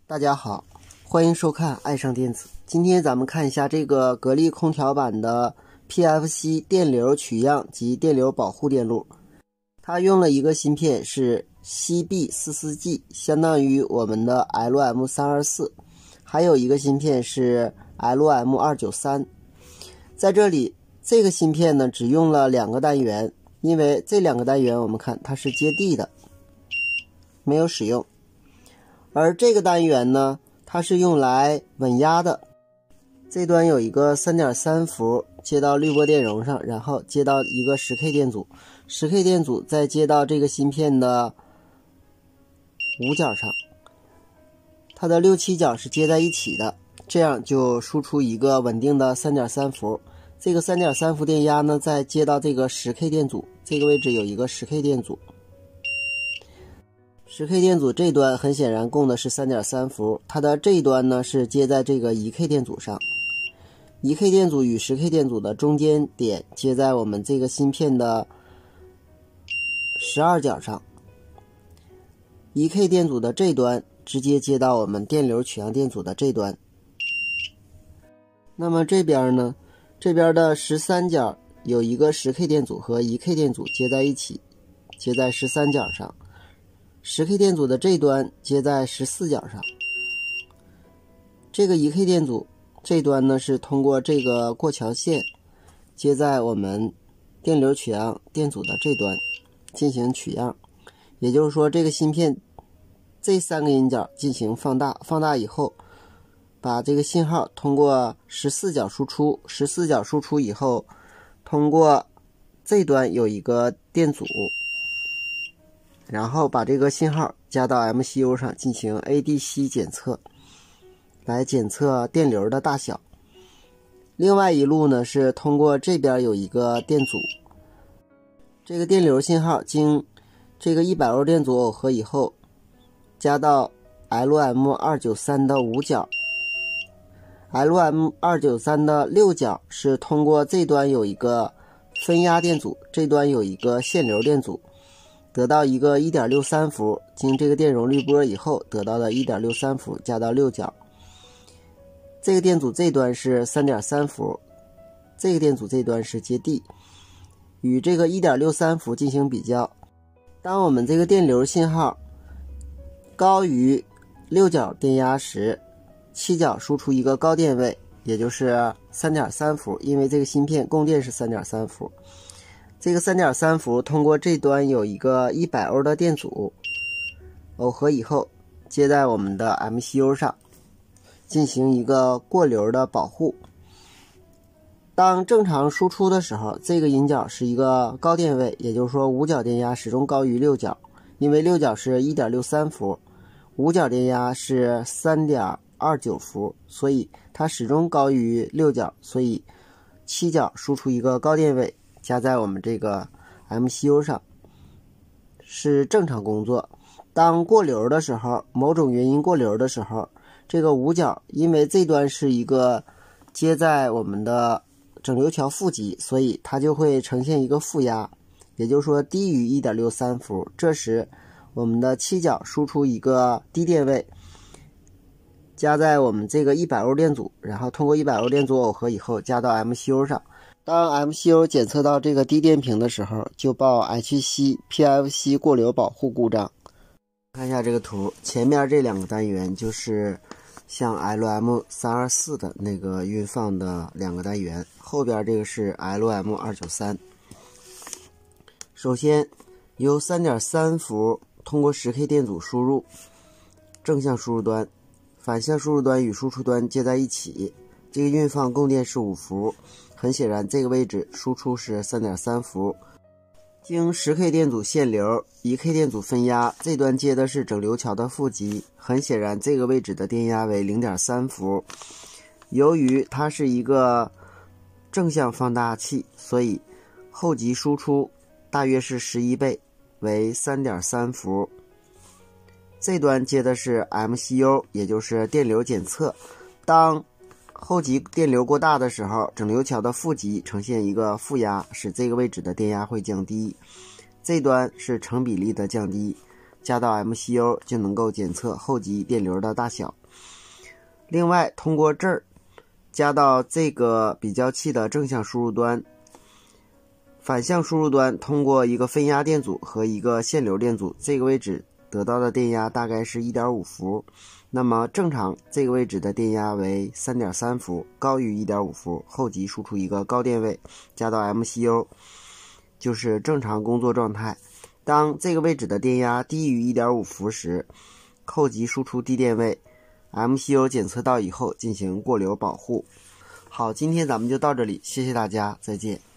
大家好，欢迎收看爱上电子。今天咱们看一下这个格力空调版的 PFC 电流取样及电流保护电路。它用了一个芯片是 CB44G， 相当于我们的 LM324， 还有一个芯片是 LM293。在这里这个芯片呢只用了2个单元，因为这2个单元我们看它是接地的，没有使用。而这个单元呢，它是用来稳压的。这端有一个 3.3 伏接到滤波电容上，然后接到一个 10K 电阻， 10K 电阻再接到这个芯片的5角上，它的6、7角是接在一起的，这样就输出一个稳定的 3.3 伏。这个 3.3 伏电压呢，再接到这个 10K 电阻，这个位置有一个 10K 电阻。10K 电阻这端很显然供的是 3.3 伏，它的这一端呢是接在这个 1K 电阻上。1K 电阻与 10K 电阻的中间点接在我们这个芯片的12角上。1K 电阻的这端直接接到我们电流取样电阻的这端。那么这边呢，这边的13角有一个 10K 电阻和 1K 电阻接在一起，接在13角上。10K 电阻的这端接在14角上，这个 1K 电阻这端呢是通过这个过桥线接在我们电流取样电阻的这端进行取样。也就是说，这个芯片这3个引脚进行放大，放大以后把这个信号通过14角输出，14角输出以后通过这端有一个电阻，然后把这个信号加到 MCU 上进行 ADC 检测，来检测电流的大小。另外一路呢是通过这边有一个电阻，这个电流信号经这个100欧电阻耦合以后加到 LM293 的5角， LM293 的6角是通过这端有一个分压电阻，这端有一个限流电阻，得到一个 1.63 伏，经这个电容滤波以后得到的 1.63 伏加到6角。这个电阻这端是 3.3 伏，这个电阻这端是接地，与这个 1.63 伏进行比较。当我们这个电流信号高于6角电压时，7角输出一个高电位，也就是 3.3 伏，因为这个芯片供电是 3.3 伏。这个 3.3 伏通过这端有一个100欧的电阻耦合以后接在我们的 MCU 上进行一个过流的保护。当正常输出的时候，这个引脚是一个高电位，也就是说5角电压始终高于6角，因为6角是 1.63 伏，5角电压是 3.29 伏，所以它始终高于6角，所以7角输出一个高电位加在我们这个 MCU 上是正常工作。当过流的时候，某种原因过流的时候，这个5角因为这端是一个接在我们的整流桥负极，所以它就会呈现一个负压，也就是说低于 1.63 伏。这时我们的7角输出一个低电位加在我们这个100欧电阻，然后通过100欧电阻耦合以后加到 MCU 上。当 MCU 检测到这个低电平的时候，就报 HC PFC 过流保护故障。看一下这个图，前面这2个单元就是像 LM324 的那个运放的2个单元，后边这个是 LM293。首先由 3.3 伏通过 10K 电阻输入，正向输入端、反向输入端与输出端接在一起，这个运放供电是5伏。很显然这个位置输出是 3.3 伏，经 10K 电阻限流， 1K 电阻分压，这端接的是整流桥的负极，很显然这个位置的电压为 0.3 伏。由于它是一个正向放大器，所以后极输出大约是11倍，为 3.3 伏。这端接的是 MCU， 也就是电流检测。当后极电流过大的时候，整流桥的负极呈现一个负压，使这个位置的电压会降低。这端是成比例的降低，加到 MCU 就能够检测后级电流的大小。另外，通过这儿加到这个比较器的正向输入端，反向输入端通过一个分压电阻和一个限流电阻，这个位置得到的电压大概是 1.5 伏。那么正常这个位置的电压为 3.3 伏，高于 1.5 伏，后级输出一个高电位，加到 MCU 就是正常工作状态。当这个位置的电压低于 1.5 伏时，后级输出低电位， MCU 检测到以后进行过流保护。好，今天咱们就到这里，谢谢大家，再见。